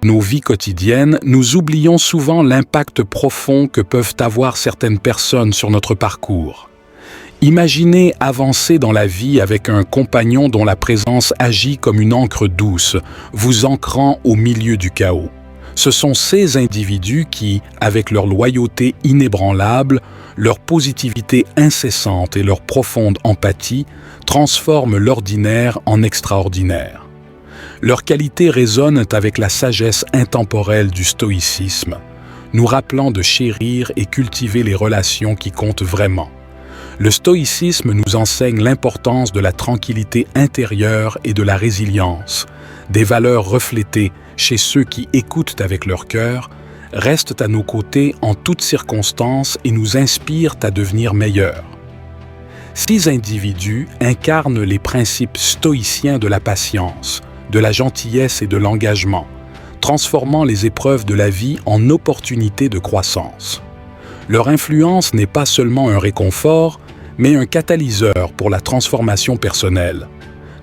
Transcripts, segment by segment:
Nos vies quotidiennes, nous oublions souvent l'impact profond que peuvent avoir certaines personnes sur notre parcours. Imaginez avancer dans la vie avec un compagnon dont la présence agit comme une encre douce, vous ancrant au milieu du chaos. Ce sont ces individus qui, avec leur loyauté inébranlable, leur positivité incessante et leur profonde empathie, transforment l'ordinaire en extraordinaire. Leurs qualités résonnent avec la sagesse intemporelle du stoïcisme, nous rappelant de chérir et cultiver les relations qui comptent vraiment. Le stoïcisme nous enseigne l'importance de la tranquillité intérieure et de la résilience, des valeurs reflétées chez ceux qui écoutent avec leur cœur, restent à nos côtés en toutes circonstances et nous inspirent à devenir meilleurs. Ces individus incarnent les principes stoïciens de la patience, de la gentillesse et de l'engagement, transformant les épreuves de la vie en opportunités de croissance. Leur influence n'est pas seulement un réconfort, mais un catalyseur pour la transformation personnelle.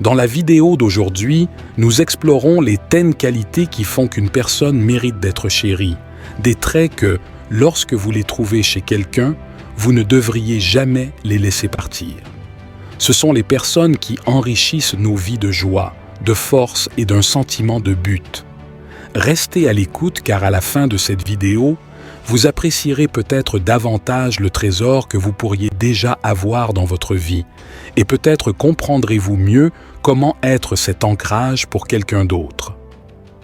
Dans la vidéo d'aujourd'hui, nous explorons les tennes qualités qui font qu'une personne mérite d'être chérie, des traits que, lorsque vous les trouvez chez quelqu'un, vous ne devriez jamais les laisser partir. Ce sont les personnes qui enrichissent nos vies de joie, de force et d'un sentiment de but. Restez à l'écoute car à la fin de cette vidéo, vous apprécierez peut-être davantage le trésor que vous pourriez déjà avoir dans votre vie et peut-être comprendrez-vous mieux comment être cet ancrage pour quelqu'un d'autre.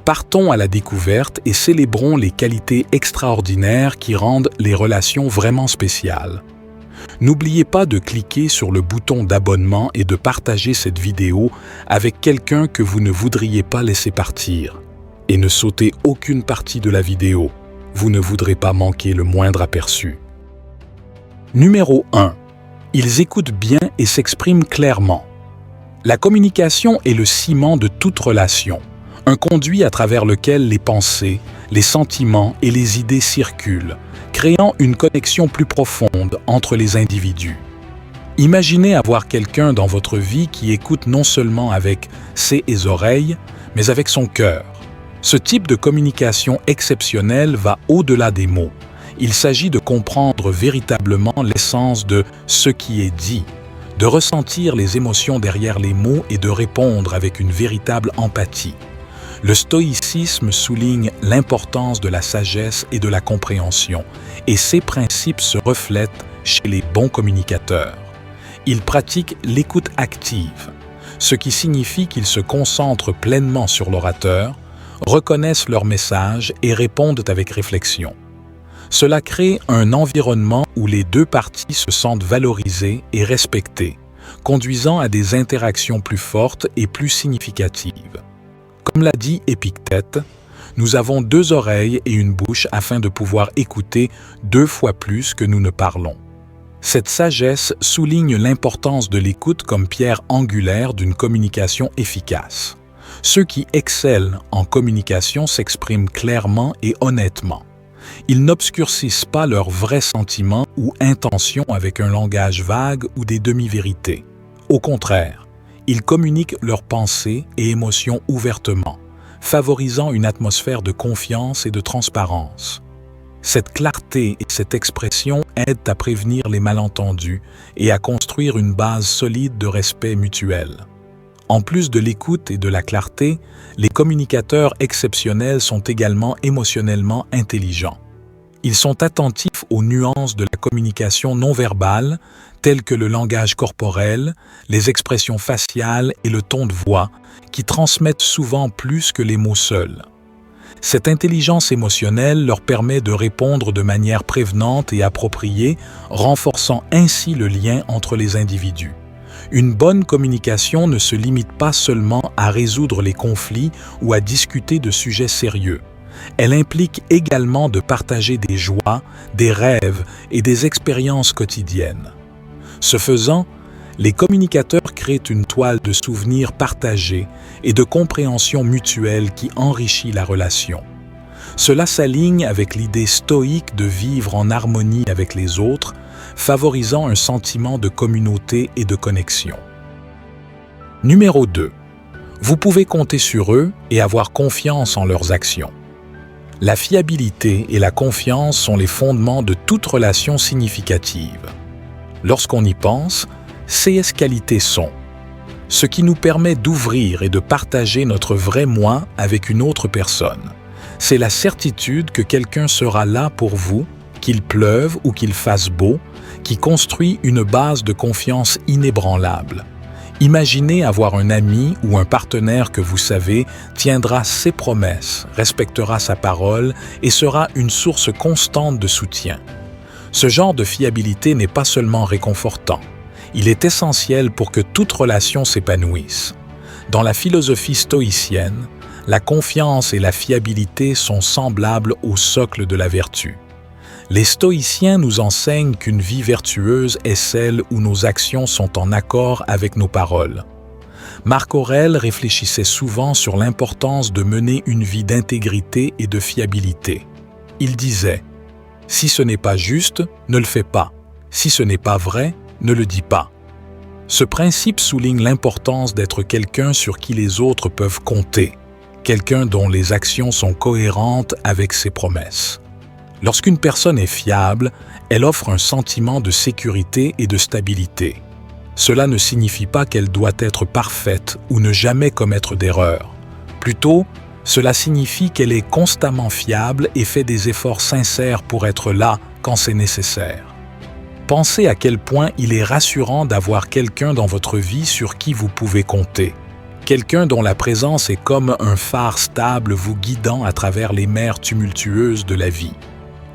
Partons à la découverte et célébrons les qualités extraordinaires qui rendent les relations vraiment spéciales. N'oubliez pas de cliquer sur le bouton d'abonnement et de partager cette vidéo avec quelqu'un que vous ne voudriez pas laisser partir. Et ne sautez aucune partie de la vidéo. Vous ne voudrez pas manquer le moindre aperçu. Numéro 1. Ils écoutent bien et s'expriment clairement. La communication est le ciment de toute relation, un conduit à travers lequel les pensées, les sentiments et les idées circulent, créant une connexion plus profonde entre les individus. Imaginez avoir quelqu'un dans votre vie qui écoute non seulement avec ses oreilles, mais avec son cœur. Ce type de communication exceptionnelle va au-delà des mots. Il s'agit de comprendre véritablement l'essence de ce qui est dit, de ressentir les émotions derrière les mots et de répondre avec une véritable empathie. Le stoïcisme souligne l'importance de la sagesse et de la compréhension, et ces principes se reflètent chez les bons communicateurs. Ils pratiquent l'écoute active, ce qui signifie qu'ils se concentrent pleinement sur l'orateur, reconnaissent leur message et répondent avec réflexion. Cela crée un environnement où les deux parties se sentent valorisées et respectées, conduisant à des interactions plus fortes et plus significatives. Comme l'a dit Épictète, nous avons 2 oreilles et une bouche afin de pouvoir écouter 2 fois plus que nous ne parlons. Cette sagesse souligne l'importance de l'écoute comme pierre angulaire d'une communication efficace. Ceux qui excellent en communication s'expriment clairement et honnêtement. Ils n'obscurcissent pas leurs vrais sentiments ou intentions avec un langage vague ou des demi-vérités. Au contraire, ils communiquent leurs pensées et émotions ouvertement, favorisant une atmosphère de confiance et de transparence. Cette clarté et cette expression aident à prévenir les malentendus et à construire une base solide de respect mutuel. En plus de l'écoute et de la clarté, les communicateurs exceptionnels sont également émotionnellement intelligents. Ils sont attentifs aux nuances de la communication non verbale, telles que le langage corporel, les expressions faciales et le ton de voix, qui transmettent souvent plus que les mots seuls. Cette intelligence émotionnelle leur permet de répondre de manière prévenante et appropriée, renforçant ainsi le lien entre les individus. Une bonne communication ne se limite pas seulement à résoudre les conflits ou à discuter de sujets sérieux. Elle implique également de partager des joies, des rêves et des expériences quotidiennes. Ce faisant, les communicateurs créent une toile de souvenirs partagés et de compréhension mutuelle qui enrichit la relation. Cela s'aligne avec l'idée stoïque de vivre en harmonie avec les autres, favorisant un sentiment de communauté et de connexion. Numéro 2. Vous pouvez compter sur eux et avoir confiance en leurs actions. La fiabilité et la confiance sont les fondements de toute relation significative. Lorsqu'on y pense, ces qualités sont ce qui nous permet d'ouvrir et de partager notre vrai moi avec une autre personne. C'est la certitude que quelqu'un sera là pour vous, qu'il pleuve ou qu'il fasse beau, qui construit une base de confiance inébranlable. Imaginez avoir un ami ou un partenaire que vous savez tiendra ses promesses, respectera sa parole et sera une source constante de soutien. Ce genre de fiabilité n'est pas seulement réconfortant, il est essentiel pour que toute relation s'épanouisse. Dans la philosophie stoïcienne, la confiance et la fiabilité sont semblables au socle de la vertu. Les stoïciens nous enseignent qu'une vie vertueuse est celle où nos actions sont en accord avec nos paroles. Marc Aurèle réfléchissait souvent sur l'importance de mener une vie d'intégrité et de fiabilité. Il disait « Si ce n'est pas juste, ne le fais pas. Si ce n'est pas vrai, ne le dis pas. » Ce principe souligne l'importance d'être quelqu'un sur qui les autres peuvent compter, quelqu'un dont les actions sont cohérentes avec ses promesses. Lorsqu'une personne est fiable, elle offre un sentiment de sécurité et de stabilité. Cela ne signifie pas qu'elle doit être parfaite ou ne jamais commettre d'erreurs. Plutôt, cela signifie qu'elle est constamment fiable et fait des efforts sincères pour être là quand c'est nécessaire. Pensez à quel point il est rassurant d'avoir quelqu'un dans votre vie sur qui vous pouvez compter. Quelqu'un dont la présence est comme un phare stable vous guidant à travers les mers tumultueuses de la vie.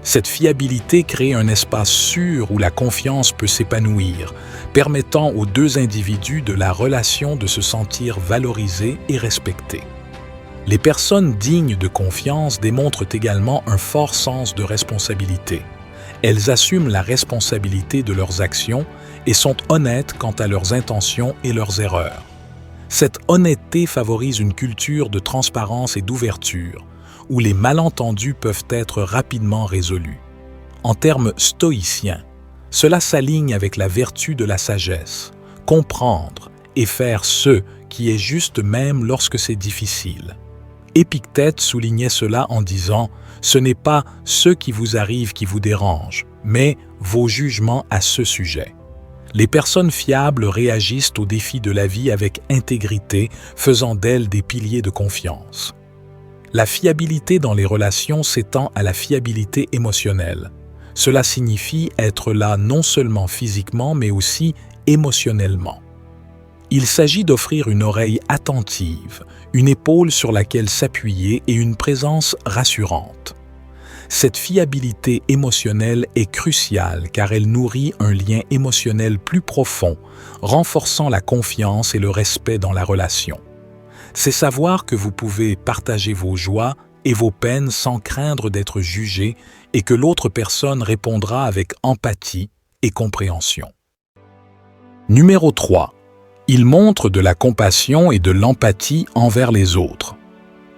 Cette fiabilité crée un espace sûr où la confiance peut s'épanouir, permettant aux deux individus de la relation de se sentir valorisés et respectés. Les personnes dignes de confiance démontrent également un fort sens de responsabilité. Elles assument la responsabilité de leurs actions et sont honnêtes quant à leurs intentions et leurs erreurs. Cette honnêteté favorise une culture de transparence et d'ouverture, où les malentendus peuvent être rapidement résolus. En termes stoïciens, cela s'aligne avec la vertu de la sagesse, comprendre et faire ce qui est juste même lorsque c'est difficile. Épictète soulignait cela en disant « Ce n'est pas ce qui vous arrive qui vous dérange, mais vos jugements à ce sujet ». Les personnes fiables réagissent aux défis de la vie avec intégrité, faisant d'elles des piliers de confiance. La fiabilité dans les relations s'étend à la fiabilité émotionnelle. Cela signifie être là non seulement physiquement, mais aussi émotionnellement. Il s'agit d'offrir une oreille attentive, une épaule sur laquelle s'appuyer et une présence rassurante. Cette fiabilité émotionnelle est cruciale car elle nourrit un lien émotionnel plus profond, renforçant la confiance et le respect dans la relation. C'est savoir que vous pouvez partager vos joies et vos peines sans craindre d'être jugé et que l'autre personne répondra avec empathie et compréhension. Numéro 3. Il montre de la compassion et de l'empathie envers les autres.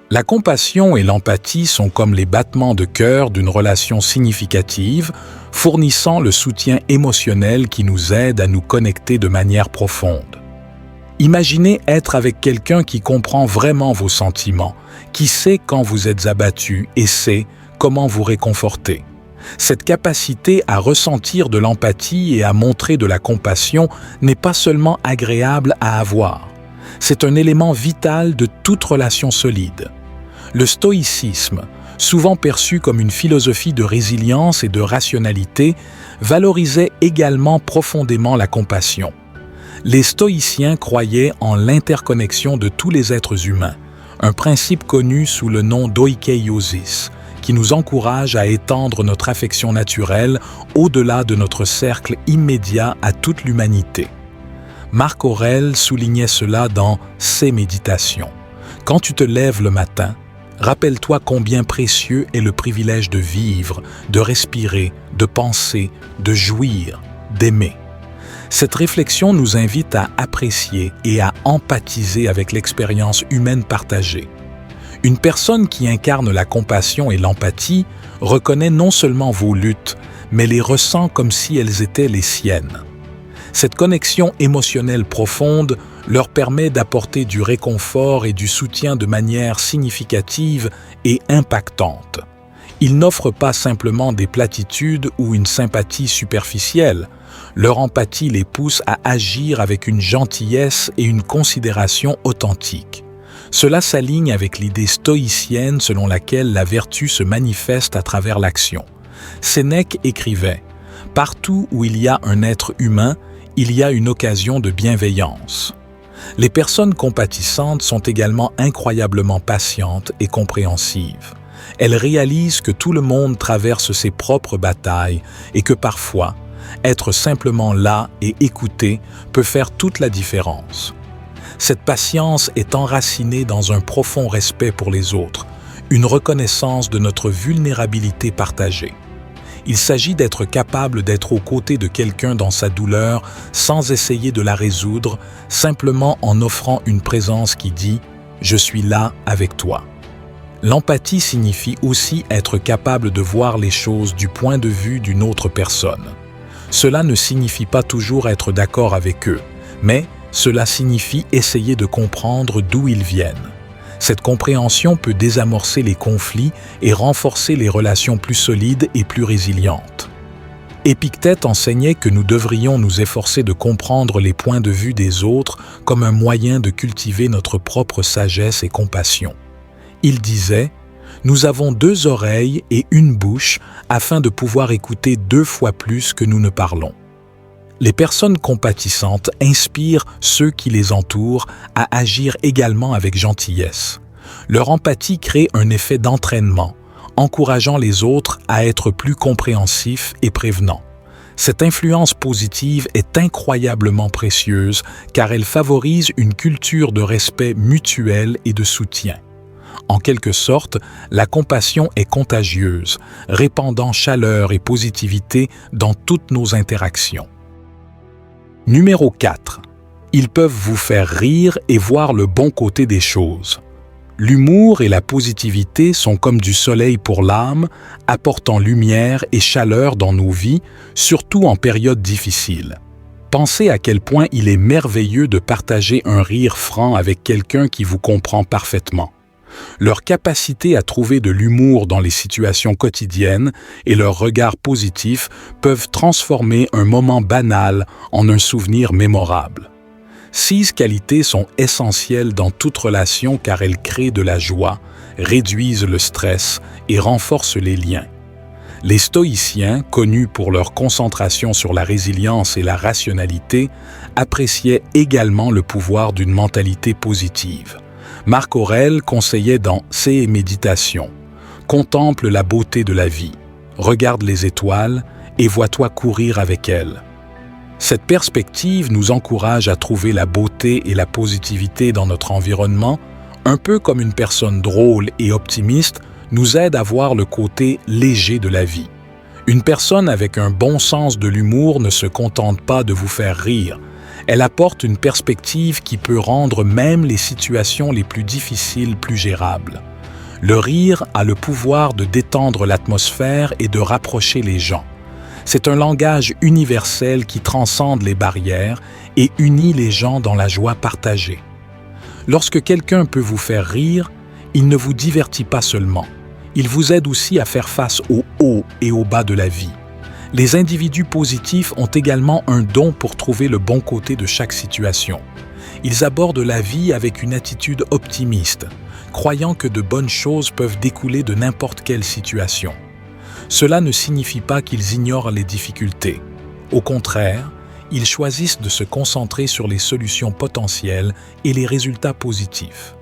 La compassion et l'empathie sont comme les battements de cœur d'une relation significative, fournissant le soutien émotionnel qui nous aide à nous connecter de manière profonde. Imaginez être avec quelqu'un qui comprend vraiment vos sentiments, qui sait quand vous êtes abattu et sait comment vous réconforter. Cette capacité à ressentir de l'empathie et à montrer de la compassion n'est pas seulement agréable à avoir. C'est un élément vital de toute relation solide. Le stoïcisme, souvent perçu comme une philosophie de résilience et de rationalité, valorisait également profondément la compassion. Les stoïciens croyaient en l'interconnexion de tous les êtres humains, un principe connu sous le nom d'oikeiosis, qui nous encourage à étendre notre affection naturelle au-delà de notre cercle immédiat à toute l'humanité. Marc Aurèle soulignait cela dans ses méditations. Quand tu te lèves le matin, rappelle-toi combien précieux est le privilège de vivre, de respirer, de penser, de jouir, d'aimer. Cette réflexion nous invite à apprécier et à empathiser avec l'expérience humaine partagée. Une personne qui incarne la compassion et l'empathie reconnaît non seulement vos luttes, mais les ressent comme si elles étaient les siennes. Cette connexion émotionnelle profonde leur permet d'apporter du réconfort et du soutien de manière significative et impactante. Ils n'offrent pas simplement des platitudes ou une sympathie superficielle. Leur empathie les pousse à agir avec une gentillesse et une considération authentique. Cela s'aligne avec l'idée stoïcienne selon laquelle la vertu se manifeste à travers l'action. Sénèque écrivait « Partout où il y a un être humain, il y a une occasion de bienveillance ». Les personnes compatissantes sont également incroyablement patientes et compréhensives. Elles réalisent que tout le monde traverse ses propres batailles et que parfois, être simplement là et écouter peut faire toute la différence. Cette patience est enracinée dans un profond respect pour les autres, une reconnaissance de notre vulnérabilité partagée. Il s'agit d'être capable d'être aux côtés de quelqu'un dans sa douleur sans essayer de la résoudre, simplement en offrant une présence qui dit « Je suis là avec toi ». L'empathie signifie aussi être capable de voir les choses du point de vue d'une autre personne. Cela ne signifie pas toujours être d'accord avec eux, mais cela signifie essayer de comprendre d'où ils viennent. Cette compréhension peut désamorcer les conflits et renforcer les relations plus solides et plus résilientes. Épictète enseignait que nous devrions nous efforcer de comprendre les points de vue des autres comme un moyen de cultiver notre propre sagesse et compassion. Il disait « Nous avons 2 oreilles et une bouche afin de pouvoir écouter 2 fois plus que nous ne parlons. » Les personnes compatissantes inspirent ceux qui les entourent à agir également avec gentillesse. Leur empathie crée un effet d'entraînement, encourageant les autres à être plus compréhensifs et prévenants. Cette influence positive est incroyablement précieuse car elle favorise une culture de respect mutuel et de soutien. En quelque sorte, la compassion est contagieuse, répandant chaleur et positivité dans toutes nos interactions. Numéro 4. Ils peuvent vous faire rire et voir le bon côté des choses. L'humour et la positivité sont comme du soleil pour l'âme, apportant lumière et chaleur dans nos vies, surtout en périodes difficiles. Pensez à quel point il est merveilleux de partager un rire franc avec quelqu'un qui vous comprend parfaitement. Leur capacité à trouver de l'humour dans les situations quotidiennes et leur regard positif peuvent transformer un moment banal en un souvenir mémorable. Ces qualités sont essentielles dans toute relation car elles créent de la joie, réduisent le stress et renforcent les liens. Les stoïciens, connus pour leur concentration sur la résilience et la rationalité, appréciaient également le pouvoir d'une mentalité positive. Marc Aurèle conseillait dans ses méditations « Contemple la beauté de la vie, regarde les étoiles et vois-toi courir avec elles ». Cette perspective nous encourage à trouver la beauté et la positivité dans notre environnement, un peu comme une personne drôle et optimiste nous aide à voir le côté léger de la vie. Une personne avec un bon sens de l'humour ne se contente pas de vous faire rire. Elle apporte une perspective qui peut rendre même les situations les plus difficiles plus gérables. Le rire a le pouvoir de détendre l'atmosphère et de rapprocher les gens. C'est un langage universel qui transcende les barrières et unit les gens dans la joie partagée. Lorsque quelqu'un peut vous faire rire, il ne vous divertit pas seulement. Il vous aide aussi à faire face aux hauts et aux bas de la vie. Les individus positifs ont également un don pour trouver le bon côté de chaque situation. Ils abordent la vie avec une attitude optimiste, croyant que de bonnes choses peuvent découler de n'importe quelle situation. Cela ne signifie pas qu'ils ignorent les difficultés. Au contraire, ils choisissent de se concentrer sur les solutions potentielles et les résultats positifs.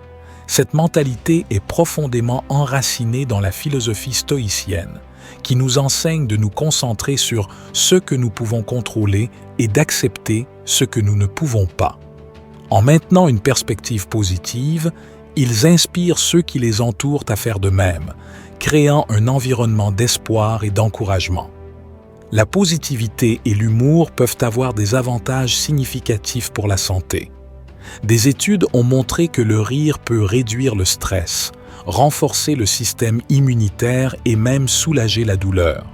Cette mentalité est profondément enracinée dans la philosophie stoïcienne, qui nous enseigne de nous concentrer sur ce que nous pouvons contrôler et d'accepter ce que nous ne pouvons pas. En maintenant une perspective positive, ils inspirent ceux qui les entourent à faire de même, créant un environnement d'espoir et d'encouragement. La positivité et l'humour peuvent avoir des avantages significatifs pour la santé. Des études ont montré que le rire peut réduire le stress, renforcer le système immunitaire et même soulager la douleur.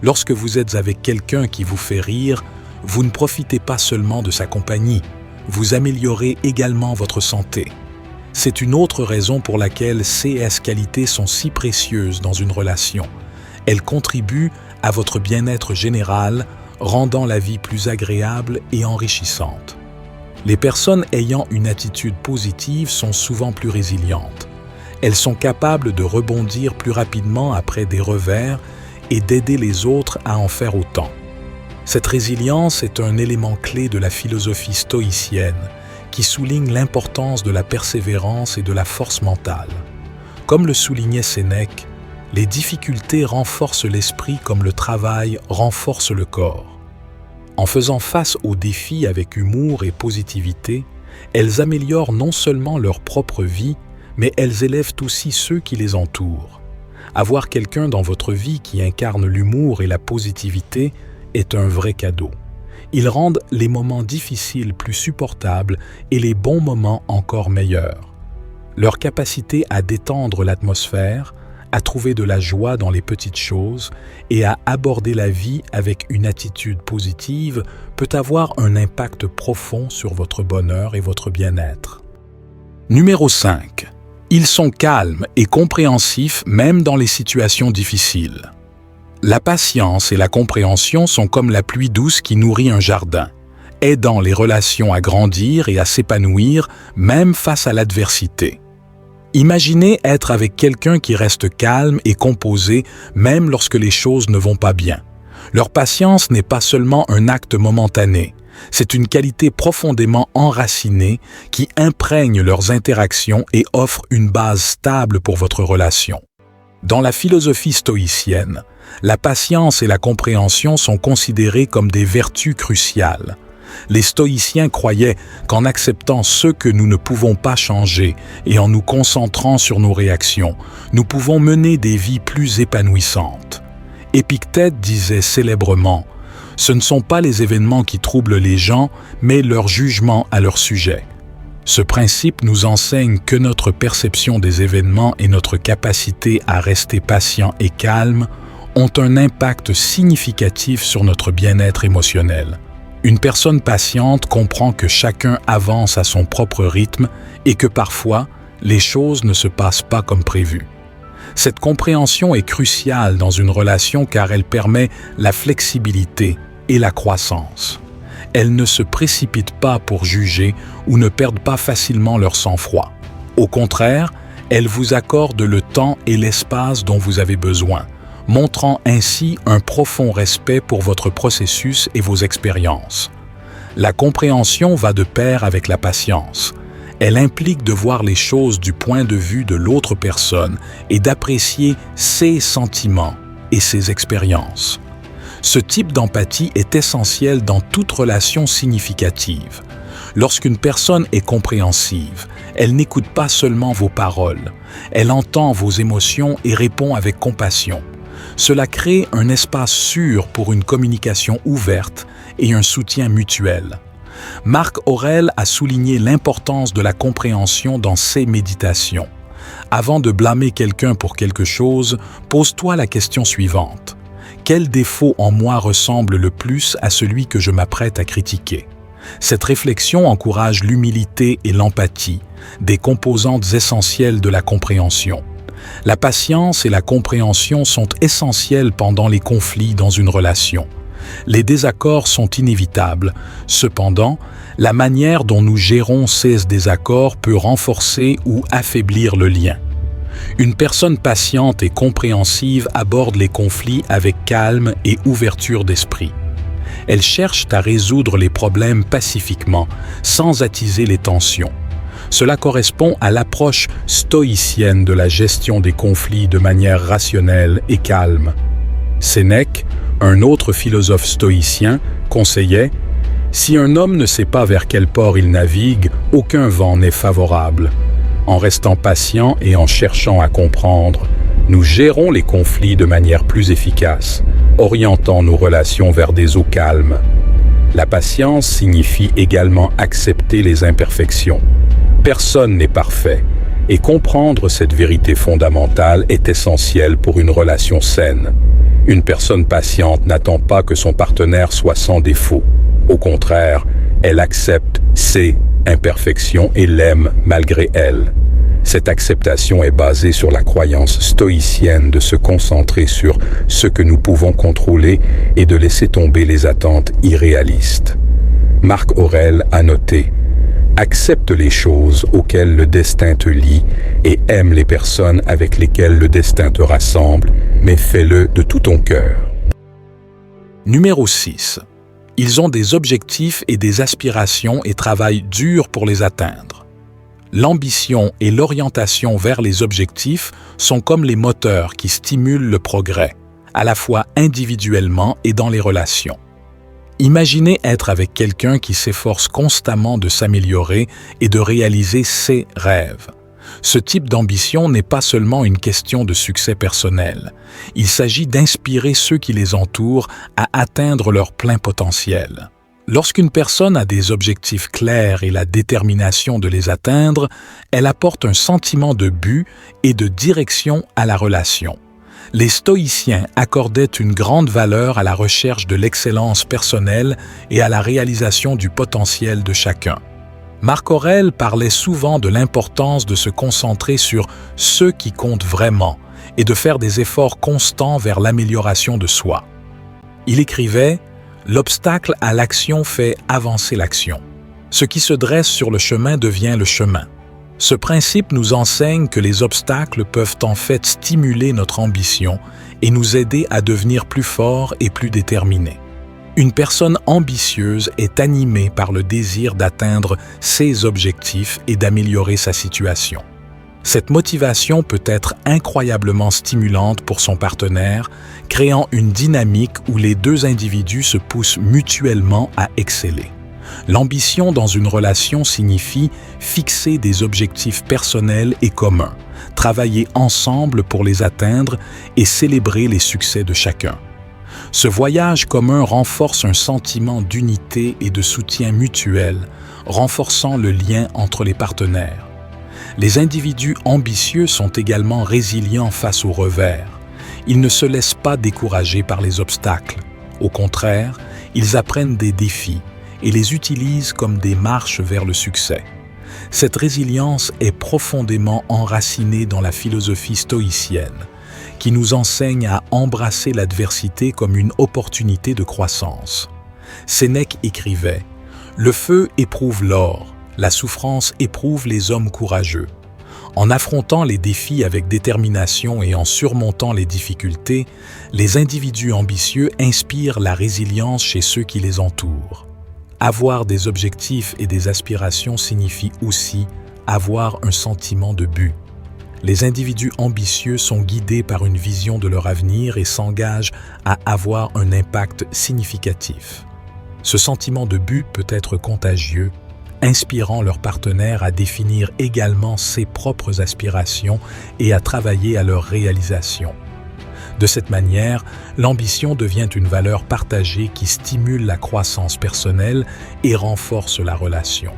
Lorsque vous êtes avec quelqu'un qui vous fait rire, vous ne profitez pas seulement de sa compagnie, vous améliorez également votre santé. C'est une autre raison pour laquelle ces qualités sont si précieuses dans une relation. Elles contribuent à votre bien-être général, rendant la vie plus agréable et enrichissante. Les personnes ayant une attitude positive sont souvent plus résilientes. Elles sont capables de rebondir plus rapidement après des revers et d'aider les autres à en faire autant. Cette résilience est un élément clé de la philosophie stoïcienne qui souligne l'importance de la persévérance et de la force mentale. Comme le soulignait Sénèque, les difficultés renforcent l'esprit comme le travail renforce le corps. En faisant face aux défis avec humour et positivité, elles améliorent non seulement leur propre vie, mais elles élèvent aussi ceux qui les entourent. Avoir quelqu'un dans votre vie qui incarne l'humour et la positivité est un vrai cadeau. Ils rendent les moments difficiles plus supportables et les bons moments encore meilleurs. Leur capacité à détendre l'atmosphère, à trouver de la joie dans les petites choses et à aborder la vie avec une attitude positive peut avoir un impact profond sur votre bonheur et votre bien-être. Numéro 5. Ils sont calmes et compréhensifs même dans les situations difficiles. La patience et la compréhension sont comme la pluie douce qui nourrit un jardin, aidant les relations à grandir et à s'épanouir même face à l'adversité. Imaginez être avec quelqu'un qui reste calme et composé même lorsque les choses ne vont pas bien. Leur patience n'est pas seulement un acte momentané, c'est une qualité profondément enracinée qui imprègne leurs interactions et offre une base stable pour votre relation. Dans la philosophie stoïcienne, la patience et la compréhension sont considérées comme des vertus cruciales. Les stoïciens croyaient qu'en acceptant ce que nous ne pouvons pas changer et en nous concentrant sur nos réactions, nous pouvons mener des vies plus épanouissantes. Épictète disait célèbrement « Ce ne sont pas les événements qui troublent les gens, mais leur jugement à leur sujet ». Ce principe nous enseigne que notre perception des événements et notre capacité à rester patient et calme ont un impact significatif sur notre bien-être émotionnel. Une personne patiente comprend que chacun avance à son propre rythme et que parfois, les choses ne se passent pas comme prévu. Cette compréhension est cruciale dans une relation car elle permet la flexibilité et la croissance. Elles ne se précipitent pas pour juger ou ne perdent pas facilement leur sang-froid. Au contraire, elles vous accordent le temps et l'espace dont vous avez besoin, montrant ainsi un profond respect pour votre processus et vos expériences. La compréhension va de pair avec la patience. Elle implique de voir les choses du point de vue de l'autre personne et d'apprécier ses sentiments et ses expériences. Ce type d'empathie est essentiel dans toute relation significative. Lorsqu'une personne est compréhensive, elle n'écoute pas seulement vos paroles, elle entend vos émotions et répond avec compassion. Cela crée un espace sûr pour une communication ouverte et un soutien mutuel. Marc Aurèle a souligné l'importance de la compréhension dans ses méditations. Avant de blâmer quelqu'un pour quelque chose, pose-toi la question suivante. Quel défaut en moi ressemble le plus à celui que je m'apprête à critiquer? Cette réflexion encourage l'humilité et l'empathie, des composantes essentielles de la compréhension. La patience et la compréhension sont essentielles pendant les conflits dans une relation. Les désaccords sont inévitables. Cependant, la manière dont nous gérons ces désaccords peut renforcer ou affaiblir le lien. Une personne patiente et compréhensive aborde les conflits avec calme et ouverture d'esprit. Elle cherche à résoudre les problèmes pacifiquement, sans attiser les tensions. Cela correspond à l'approche stoïcienne de la gestion des conflits de manière rationnelle et calme. Sénèque, un autre philosophe stoïcien, conseillait « Si un homme ne sait pas vers quel port il navigue, aucun vent n'est favorable. En restant patient et en cherchant à comprendre, nous gérons les conflits de manière plus efficace, orientant nos relations vers des eaux calmes. La patience signifie également accepter les imperfections. Personne n'est parfait, et comprendre cette vérité fondamentale est essentiel pour une relation saine. Une personne patiente n'attend pas que son partenaire soit sans défaut. Au contraire, elle accepte ses imperfections et l'aime malgré elles. Cette acceptation est basée sur la croyance stoïcienne de se concentrer sur ce que nous pouvons contrôler et de laisser tomber les attentes irréalistes. Marc Aurèle a noté: accepte les choses auxquelles le destin te lie et aime les personnes avec lesquelles le destin te rassemble, mais fais-le de tout ton cœur. Numéro 6. Ils ont des objectifs et des aspirations et travaillent dur pour les atteindre. L'ambition et l'orientation vers les objectifs sont comme les moteurs qui stimulent le progrès, à la fois individuellement et dans les relations. Imaginez être avec quelqu'un qui s'efforce constamment de s'améliorer et de réaliser ses rêves. Ce type d'ambition n'est pas seulement une question de succès personnel. Il s'agit d'inspirer ceux qui les entourent à atteindre leur plein potentiel. Lorsqu'une personne a des objectifs clairs et la détermination de les atteindre, elle apporte un sentiment de but et de direction à la relation. Les stoïciens accordaient une grande valeur à la recherche de l'excellence personnelle et à la réalisation du potentiel de chacun. Marc Aurèle parlait souvent de l'importance de se concentrer sur ce qui compte vraiment et de faire des efforts constants vers l'amélioration de soi. Il écrivait « L'obstacle à l'action fait avancer l'action. Ce qui se dresse sur le chemin devient le chemin. » Ce principe nous enseigne que les obstacles peuvent en fait stimuler notre ambition et nous aider à devenir plus forts et plus déterminés. Une personne ambitieuse est animée par le désir d'atteindre ses objectifs et d'améliorer sa situation. Cette motivation peut être incroyablement stimulante pour son partenaire, créant une dynamique où les deux individus se poussent mutuellement à exceller. L'ambition dans une relation signifie fixer des objectifs personnels et communs, travailler ensemble pour les atteindre et célébrer les succès de chacun. Ce voyage commun renforce un sentiment d'unité et de soutien mutuel, renforçant le lien entre les partenaires. Les individus ambitieux sont également résilients face aux revers. Ils ne se laissent pas décourager par les obstacles. Au contraire, ils apprennent des défis et les utilisent comme des marches vers le succès. Cette résilience est profondément enracinée dans la philosophie stoïcienne, qui nous enseigne à embrasser l'adversité comme une opportunité de croissance. Sénèque écrivait « Le feu éprouve l'or, la souffrance éprouve les hommes courageux. En affrontant les défis avec détermination et en surmontant les difficultés, les individus ambitieux inspirent la résilience chez ceux qui les entourent. Avoir des objectifs et des aspirations signifie aussi avoir un sentiment de but. Les individus ambitieux sont guidés par une vision de leur avenir et s'engagent à avoir un impact significatif. Ce sentiment de but peut être contagieux, inspirant leurs partenaires à définir également ses propres aspirations et à travailler à leur réalisation. De cette manière, l'ambition devient une valeur partagée qui stimule la croissance personnelle et renforce la relation.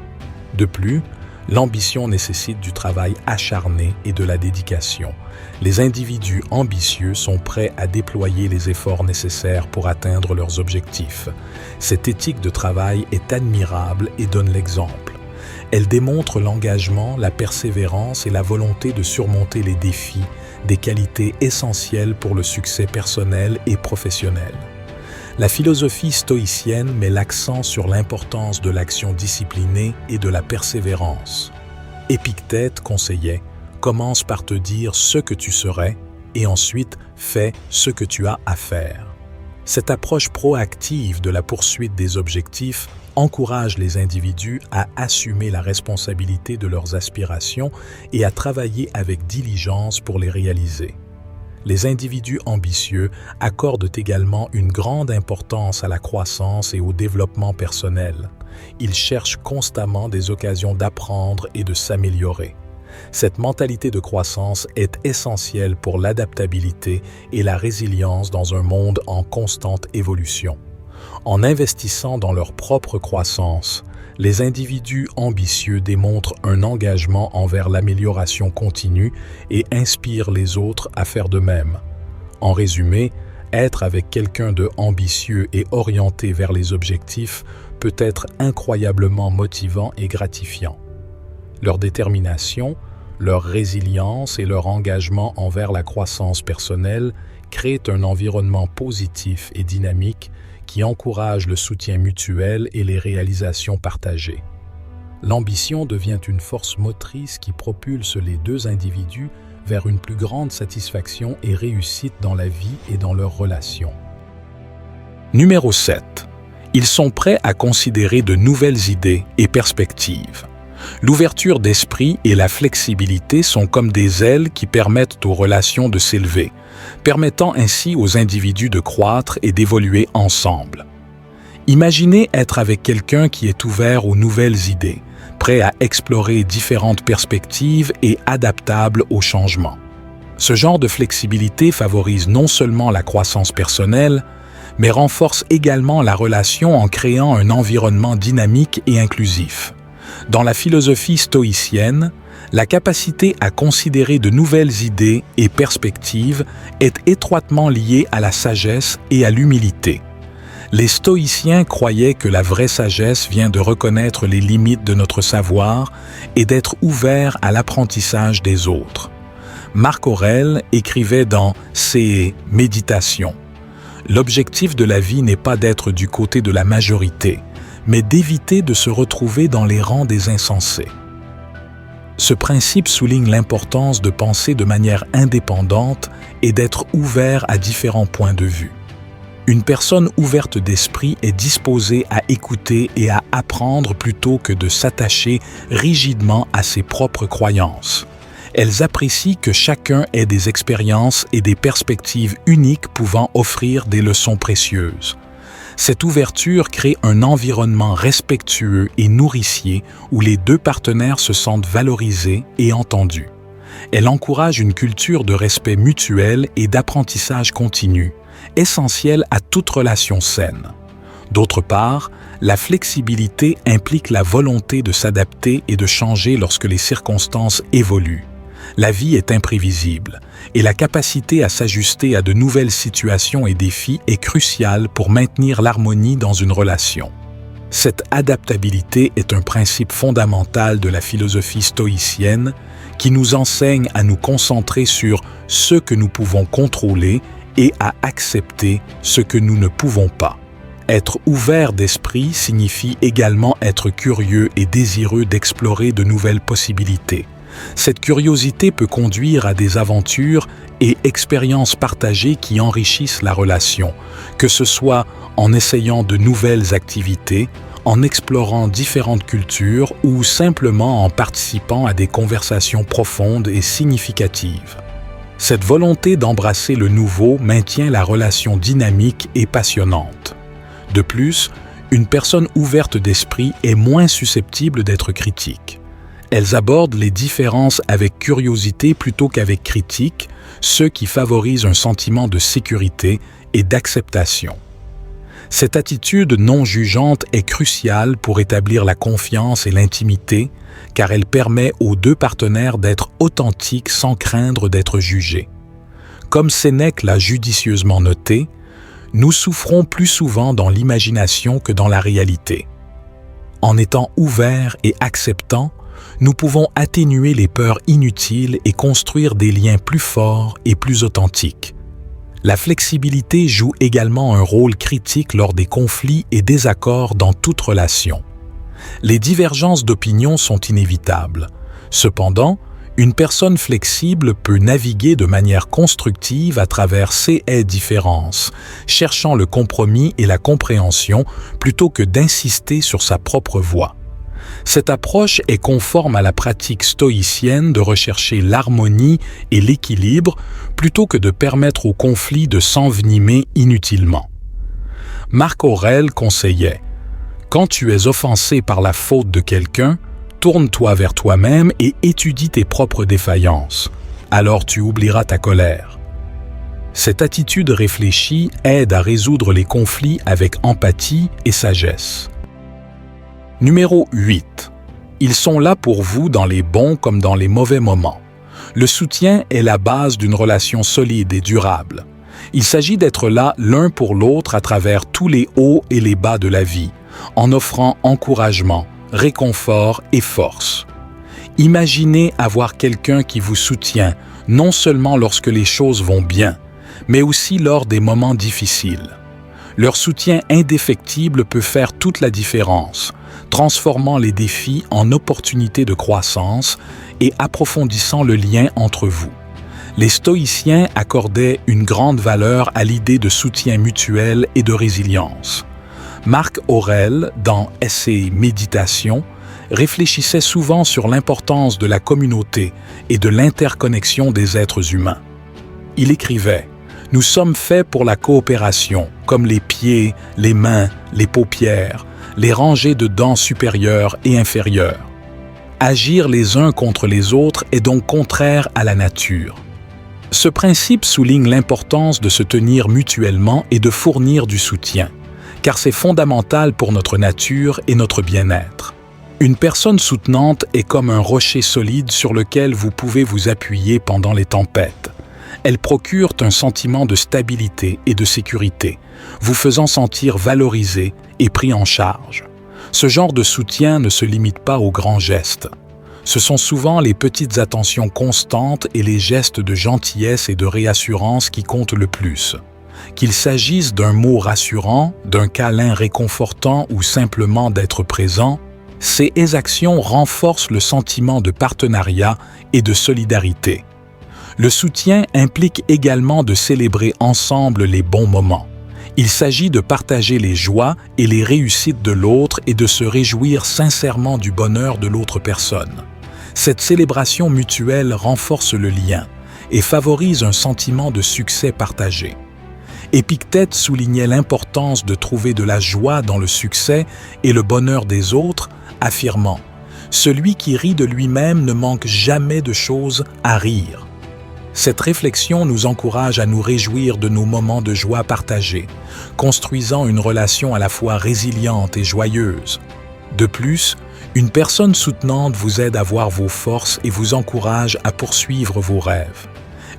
De plus, l'ambition nécessite du travail acharné et de la dédication. Les individus ambitieux sont prêts à déployer les efforts nécessaires pour atteindre leurs objectifs. Cette éthique de travail est admirable et donne l'exemple. Elle démontre l'engagement, la persévérance et la volonté de surmonter les défis, des qualités essentielles pour le succès personnel et professionnel. La philosophie stoïcienne met l'accent sur l'importance de l'action disciplinée et de la persévérance. Épictète conseillait « Commence par te dire ce que tu serais et ensuite fais ce que tu as à faire ». Cette approche proactive de la poursuite des objectifs encourage les individus à assumer la responsabilité de leurs aspirations et à travailler avec diligence pour les réaliser. Les individus ambitieux accordent également une grande importance à la croissance et au développement personnel. Ils cherchent constamment des occasions d'apprendre et de s'améliorer. Cette mentalité de croissance est essentielle pour l'adaptabilité et la résilience dans un monde en constante évolution. En investissant dans leur propre croissance, les individus ambitieux démontrent un engagement envers l'amélioration continue et inspirent les autres à faire de même. En résumé, être avec quelqu'un de ambitieux et orienté vers les objectifs peut être incroyablement motivant et gratifiant. Leur détermination, Leur résilience et leur engagement envers la croissance personnelle créent un environnement positif et dynamique qui encourage le soutien mutuel et les réalisations partagées. L'ambition devient une force motrice qui propulse les deux individus vers une plus grande satisfaction et réussite dans la vie et dans leurs relations. Numéro 7. Ils sont prêts à considérer de nouvelles idées et perspectives. L'ouverture d'esprit et la flexibilité sont comme des ailes qui permettent aux relations de s'élever, permettant ainsi aux individus de croître et d'évoluer ensemble. Imaginez être avec quelqu'un qui est ouvert aux nouvelles idées, prêt à explorer différentes perspectives et adaptable aux changements. Ce genre de flexibilité favorise non seulement la croissance personnelle, mais renforce également la relation en créant un environnement dynamique et inclusif. Dans la philosophie stoïcienne, la capacité à considérer de nouvelles idées et perspectives est étroitement liée à la sagesse et à l'humilité. Les stoïciens croyaient que la vraie sagesse vient de reconnaître les limites de notre savoir et d'être ouvert à l'apprentissage des autres. Marc Aurèle écrivait dans ses Méditations: « L'objectif de la vie n'est pas d'être du côté de la majorité, mais d'éviter de se retrouver dans les rangs des insensés. » Ce principe souligne l'importance de penser de manière indépendante et d'être ouvert à différents points de vue. Une personne ouverte d'esprit est disposée à écouter et à apprendre plutôt que de s'attacher rigidement à ses propres croyances. Elles apprécient que chacun ait des expériences et des perspectives uniques pouvant offrir des leçons précieuses. Cette ouverture crée un environnement respectueux et nourricier où les deux partenaires se sentent valorisés et entendus. Elle encourage une culture de respect mutuel et d'apprentissage continu, essentielle à toute relation saine. D'autre part, la flexibilité implique la volonté de s'adapter et de changer lorsque les circonstances évoluent. La vie est imprévisible et la capacité à s'ajuster à de nouvelles situations et défis est cruciale pour maintenir l'harmonie dans une relation. Cette adaptabilité est un principe fondamental de la philosophie stoïcienne qui nous enseigne à nous concentrer sur ce que nous pouvons contrôler et à accepter ce que nous ne pouvons pas. Être ouvert d'esprit signifie également être curieux et désireux d'explorer de nouvelles possibilités. Cette curiosité peut conduire à des aventures et expériences partagées qui enrichissent la relation, que ce soit en essayant de nouvelles activités, en explorant différentes cultures ou simplement en participant à des conversations profondes et significatives. Cette volonté d'embrasser le nouveau maintient la relation dynamique et passionnante. De plus, une personne ouverte d'esprit est moins susceptible d'être critique. Elles abordent les différences avec curiosité plutôt qu'avec critique, ce qui favorise un sentiment de sécurité et d'acceptation. Cette attitude non jugeante est cruciale pour établir la confiance et l'intimité, car elle permet aux deux partenaires d'être authentiques sans craindre d'être jugés. Comme Sénèque l'a judicieusement noté, nous souffrons plus souvent dans l'imagination que dans la réalité. En étant ouverts et acceptants, nous pouvons atténuer les peurs inutiles et construire des liens plus forts et plus authentiques. La flexibilité joue également un rôle critique lors des conflits et désaccords dans toute relation. Les divergences d'opinion sont inévitables. Cependant, une personne flexible peut naviguer de manière constructive à travers ces différences, cherchant le compromis et la compréhension plutôt que d'insister sur sa propre voie. Cette approche est conforme à la pratique stoïcienne de rechercher l'harmonie et l'équilibre plutôt que de permettre au conflit de s'envenimer inutilement. Marc Aurèle conseillait « Quand tu es offensé par la faute de quelqu'un, tourne-toi vers toi-même et étudie tes propres défaillances. Alors tu oublieras ta colère. » Cette attitude réfléchie aide à résoudre les conflits avec empathie et sagesse. Numéro 8. Ils sont là pour vous dans les bons comme dans les mauvais moments. Le soutien est la base d'une relation solide et durable. Il s'agit d'être là l'un pour l'autre à travers tous les hauts et les bas de la vie, en offrant encouragement, réconfort et force. Imaginez avoir quelqu'un qui vous soutient, non seulement lorsque les choses vont bien, mais aussi lors des moments difficiles. Leur soutien indéfectible peut faire toute la différence, transformant les défis en opportunités de croissance et approfondissant le lien entre vous. Les stoïciens accordaient une grande valeur à l'idée de soutien mutuel et de résilience. Marc Aurèle, dans Essai Méditation, réfléchissait souvent sur l'importance de la communauté et de l'interconnexion des êtres humains. Il écrivait « Nous sommes faits pour la coopération, comme les pieds, les mains, les paupières, les rangées de dents supérieures et inférieures. Agir les uns contre les autres est donc contraire à la nature. » Ce principe souligne l'importance de se tenir mutuellement et de fournir du soutien, car c'est fondamental pour notre nature et notre bien-être. Une personne soutenante est comme un rocher solide sur lequel vous pouvez vous appuyer pendant les tempêtes. Elles procurent un sentiment de stabilité et de sécurité, vous faisant sentir valorisé et pris en charge. Ce genre de soutien ne se limite pas aux grands gestes. Ce sont souvent les petites attentions constantes et les gestes de gentillesse et de réassurance qui comptent le plus. Qu'il s'agisse d'un mot rassurant, d'un câlin réconfortant ou simplement d'être présent, ces actions renforcent le sentiment de partenariat et de solidarité. Le soutien implique également de célébrer ensemble les bons moments. Il s'agit de partager les joies et les réussites de l'autre et de se réjouir sincèrement du bonheur de l'autre personne. Cette célébration mutuelle renforce le lien et favorise un sentiment de succès partagé. Épictète soulignait l'importance de trouver de la joie dans le succès et le bonheur des autres, affirmant « Celui qui rit de lui-même ne manque jamais de choses à rire ». Cette réflexion nous encourage à nous réjouir de nos moments de joie partagés, construisant une relation à la fois résiliente et joyeuse. De plus, une personne soutenante vous aide à voir vos forces et vous encourage à poursuivre vos rêves.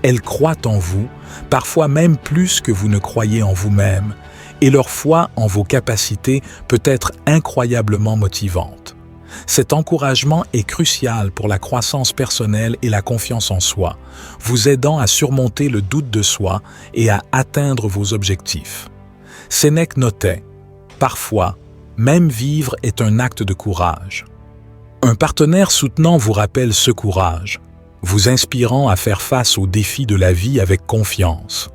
Elle croit en vous, parfois même plus que vous ne croyez en vous-même, et leur foi en vos capacités peut être incroyablement motivante. Cet encouragement est crucial pour la croissance personnelle et la confiance en soi, vous aidant à surmonter le doute de soi et à atteindre vos objectifs. Sénèque notait « Parfois, même vivre est un acte de courage. » Un partenaire soutenant vous rappelle ce courage, vous inspirant à faire face aux défis de la vie avec confiance.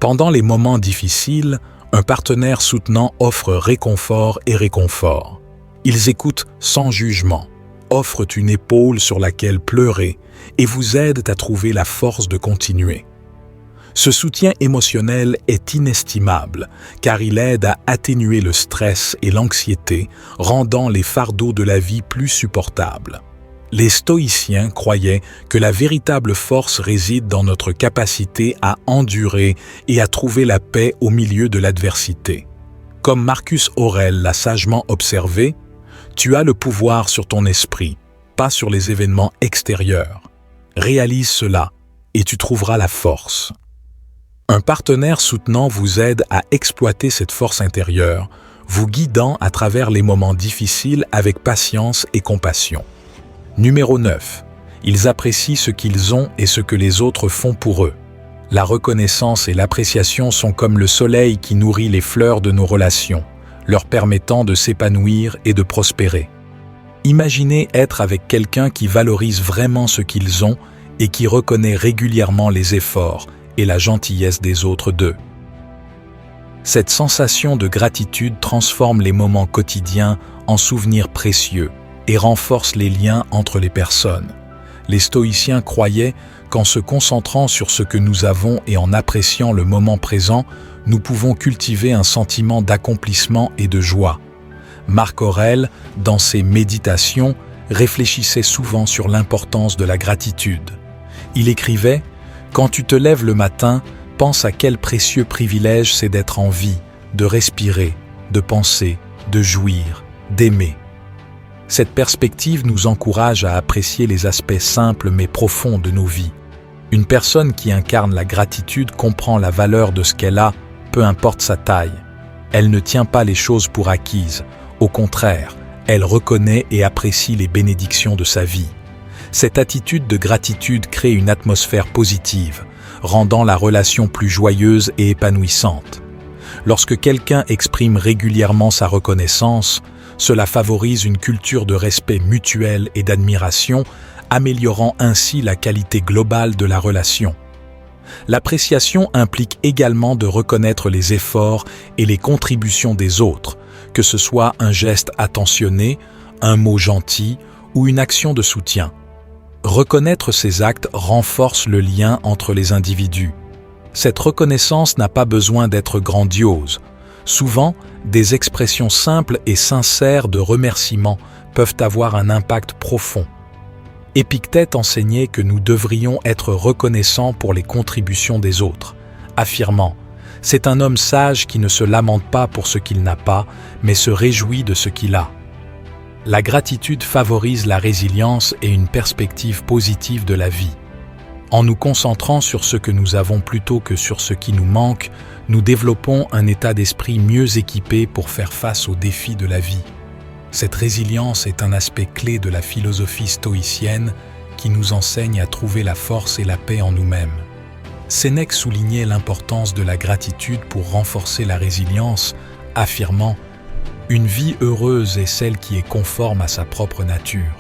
Pendant les moments difficiles, un partenaire soutenant offre réconfort et réconfort. Ils écoutent sans jugement, offrent une épaule sur laquelle pleurer et vous aident à trouver la force de continuer. Ce soutien émotionnel est inestimable car il aide à atténuer le stress et l'anxiété, rendant les fardeaux de la vie plus supportables. Les stoïciens croyaient que la véritable force réside dans notre capacité à endurer et à trouver la paix au milieu de l'adversité. Comme Marcus Aurèle l'a sagement observé, « Tu as le pouvoir sur ton esprit, pas sur les événements extérieurs. Réalise cela et tu trouveras la force. » Un partenaire soutenant vous aide à exploiter cette force intérieure, vous guidant à travers les moments difficiles avec patience et compassion. Numéro 9. Ils apprécient ce qu'ils ont et ce que les autres font pour eux. La reconnaissance et l'appréciation sont comme le soleil qui nourrit les fleurs de nos relations, leur permettant de s'épanouir et de prospérer. Imaginez être avec quelqu'un qui valorise vraiment ce qu'ils ont et qui reconnaît régulièrement les efforts et la gentillesse des autres d'eux. Cette sensation de gratitude transforme les moments quotidiens en souvenirs précieux et renforce les liens entre les personnes. Les stoïciens croyaient qu'en se concentrant sur ce que nous avons et en appréciant le moment présent, nous pouvons cultiver un sentiment d'accomplissement et de joie. Marc Aurèle, dans ses méditations, réfléchissait souvent sur l'importance de la gratitude. Il écrivait « Quand tu te lèves le matin, pense à quel précieux privilège c'est d'être en vie, de respirer, de penser, de jouir, d'aimer. » Cette perspective nous encourage à apprécier les aspects simples mais profonds de nos vies. Une personne qui incarne la gratitude comprend la valeur de ce qu'elle a, peu importe sa taille. Elle ne tient pas les choses pour acquises. Au contraire, elle reconnaît et apprécie les bénédictions de sa vie. Cette attitude de gratitude crée une atmosphère positive, rendant la relation plus joyeuse et épanouissante. Lorsque quelqu'un exprime régulièrement sa reconnaissance, cela favorise une culture de respect mutuel et d'admiration, améliorant ainsi la qualité globale de la relation. L'appréciation implique également de reconnaître les efforts et les contributions des autres, que ce soit un geste attentionné, un mot gentil ou une action de soutien. Reconnaître ces actes renforce le lien entre les individus. Cette reconnaissance n'a pas besoin d'être grandiose. Souvent, des expressions simples et sincères de remerciement peuvent avoir un impact profond. Épictète enseignait que nous devrions être reconnaissants pour les contributions des autres, affirmant « C'est un homme sage qui ne se lamente pas pour ce qu'il n'a pas, mais se réjouit de ce qu'il a ». La gratitude favorise la résilience et une perspective positive de la vie. En nous concentrant sur ce que nous avons plutôt que sur ce qui nous manque, nous développons un état d'esprit mieux équipé pour faire face aux défis de la vie. Cette résilience est un aspect clé de la philosophie stoïcienne qui nous enseigne à trouver la force et la paix en nous-mêmes. Sénèque soulignait l'importance de la gratitude pour renforcer la résilience, affirmant « Une vie heureuse est celle qui est conforme à sa propre nature ».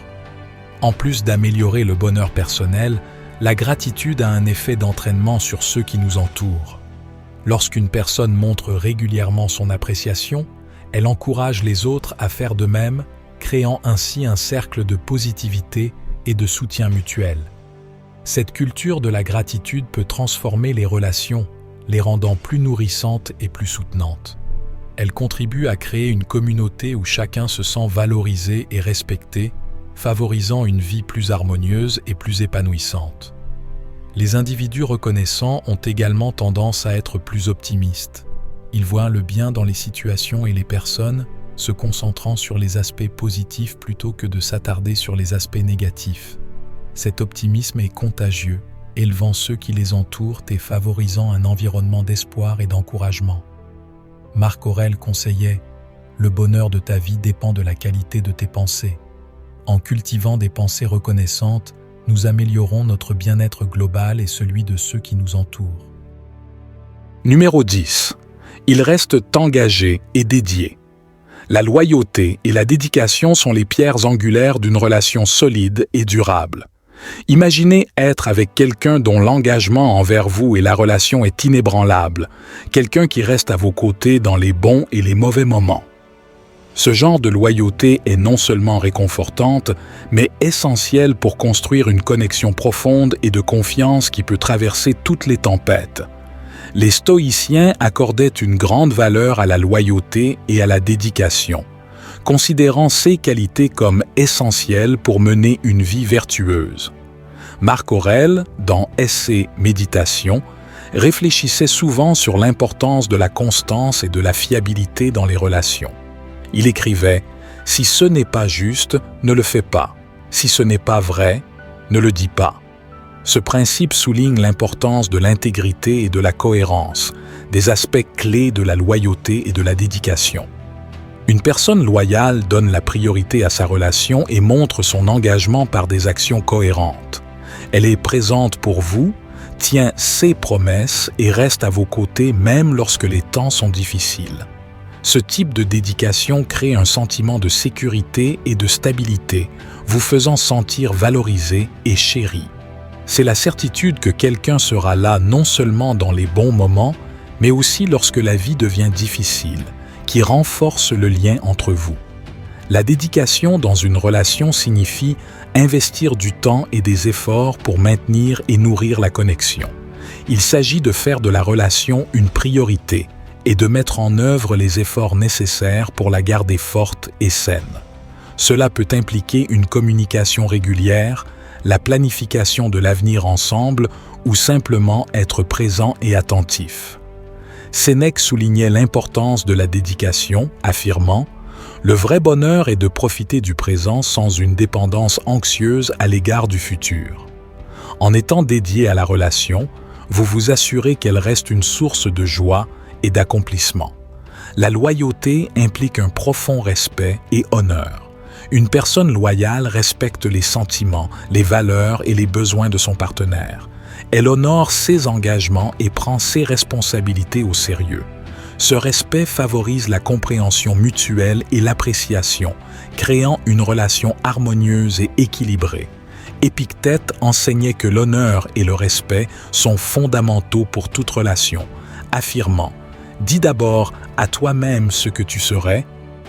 En plus d'améliorer le bonheur personnel, la gratitude a un effet d'entraînement sur ceux qui nous entourent. Lorsqu'une personne montre régulièrement son appréciation, elle encourage les autres à faire de même, créant ainsi un cercle de positivité et de soutien mutuel. Cette culture de la gratitude peut transformer les relations, les rendant plus nourrissantes et plus soutenantes. Elle contribue à créer une communauté où chacun se sent valorisé et respecté, favorisant une vie plus harmonieuse et plus épanouissante. Les individus reconnaissants ont également tendance à être plus optimistes. Ils voient le bien dans les situations et les personnes, se concentrant sur les aspects positifs plutôt que de s'attarder sur les aspects négatifs. Cet optimisme est contagieux, élevant ceux qui les entourent et favorisant un environnement d'espoir et d'encouragement. Marc Aurèle conseillait « Le bonheur de ta vie dépend de la qualité de tes pensées. En cultivant des pensées reconnaissantes, nous améliorons notre bien-être global et celui de ceux qui nous entourent. » Numéro 10. Ils restent engagés et dédiés. La loyauté et la dédication sont les pierres angulaires d'une relation solide et durable. Imaginez être avec quelqu'un dont l'engagement envers vous et la relation est inébranlable, quelqu'un qui reste à vos côtés dans les bons et les mauvais moments. Ce genre de loyauté est non seulement réconfortante, mais essentielle pour construire une connexion profonde et de confiance qui peut traverser toutes les tempêtes. Les stoïciens accordaient une grande valeur à la loyauté et à la dédication, considérant ces qualités comme essentielles pour mener une vie vertueuse. Marc Aurèle, dans Essai Méditation, réfléchissait souvent sur l'importance de la constance et de la fiabilité dans les relations. Il écrivait « Si ce n'est pas juste, ne le fais pas. Si ce n'est pas vrai, ne le dis pas. » Ce principe souligne l'importance de l'intégrité et de la cohérence, des aspects clés de la loyauté et de la dédication. Une personne loyale donne la priorité à sa relation et montre son engagement par des actions cohérentes. Elle est présente pour vous, tient ses promesses et reste à vos côtés même lorsque les temps sont difficiles. Ce type de dédication crée un sentiment de sécurité et de stabilité, vous faisant sentir valorisé et chéri. C'est la certitude que quelqu'un sera là non seulement dans les bons moments, mais aussi lorsque la vie devient difficile, qui renforce le lien entre vous. La dédication dans une relation signifie investir du temps et des efforts pour maintenir et nourrir la connexion. Il s'agit de faire de la relation une priorité et de mettre en œuvre les efforts nécessaires pour la garder forte et saine. Cela peut impliquer une communication régulière, la planification de l'avenir ensemble ou simplement être présent et attentif. Sénèque soulignait l'importance de la dédication, affirmant « Le vrai bonheur est de profiter du présent sans une dépendance anxieuse à l'égard du futur. » En étant dédié à la relation, vous vous assurez qu'elle reste une source de joie et d'accomplissement. La loyauté implique un profond respect et honneur, Une personne loyale respecte les sentiments, les valeurs et les besoins de son partenaire. Elle honore ses engagements et prend ses responsabilités au sérieux. Ce respect favorise la compréhension mutuelle et l'appréciation, créant une relation harmonieuse et équilibrée. Épictète enseignait que l'honneur et le respect sont fondamentaux pour toute relation, affirmant « Dis d'abord à toi-même ce que tu serais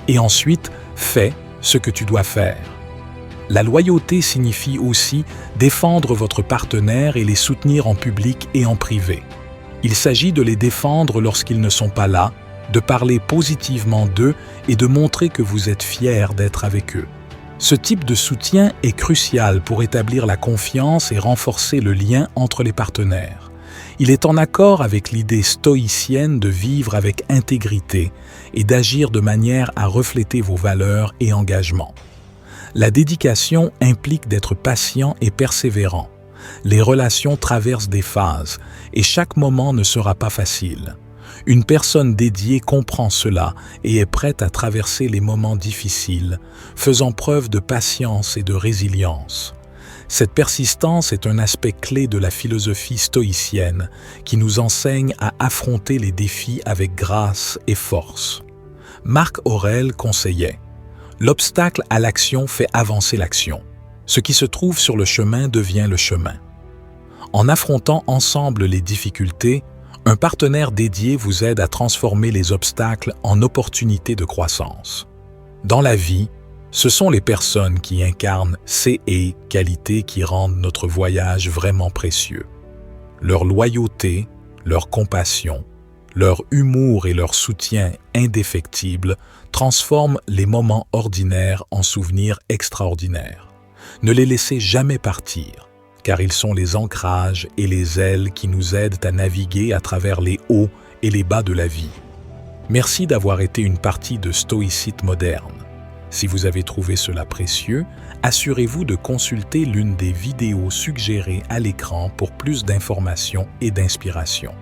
et ensuite fais ce que tu dois faire ». La loyauté signifie aussi défendre votre partenaire et les soutenir en public et en privé. Il s'agit de les défendre lorsqu'ils ne sont pas là, de parler positivement d'eux et de montrer que vous êtes fier d'être avec eux. Ce type de soutien est crucial pour établir la confiance et renforcer le lien entre les partenaires. Il est en accord avec l'idée stoïcienne de vivre avec intégrité et d'agir de manière à refléter vos valeurs et engagements. La dédication implique d'être patient et persévérant. Les relations traversent des phases et chaque moment ne sera pas facile. Une personne dédiée comprend cela et est prête à traverser les moments difficiles, faisant preuve de patience et de résilience. Cette persistance est un aspect clé de la philosophie stoïcienne qui nous enseigne à affronter les défis avec grâce et force. Marc Aurèle conseillait « L'obstacle à l'action fait avancer l'action. Ce qui se trouve sur le chemin devient le chemin. » En affrontant ensemble les difficultés, un partenaire dédié vous aide à transformer les obstacles en opportunités de croissance. Dans la vie, ce sont les personnes qui incarnent ces qualités qui rendent notre voyage vraiment précieux. Leur loyauté, leur compassion, leur humour et leur soutien indéfectible transforment les moments ordinaires en souvenirs extraordinaires. Ne les laissez jamais partir, car ils sont les ancrages et les ailes qui nous aident à naviguer à travers les hauts et les bas de la vie. Merci d'avoir été une partie de Stoïcite moderne. Si vous avez trouvé cela précieux, assurez-vous de consulter l'une des vidéos suggérées à l'écran pour plus d'informations et d'inspiration.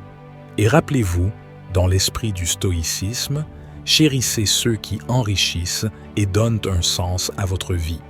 Et rappelez-vous, dans l'esprit du stoïcisme, chérissez ceux qui enrichissent et donnent un sens à votre vie.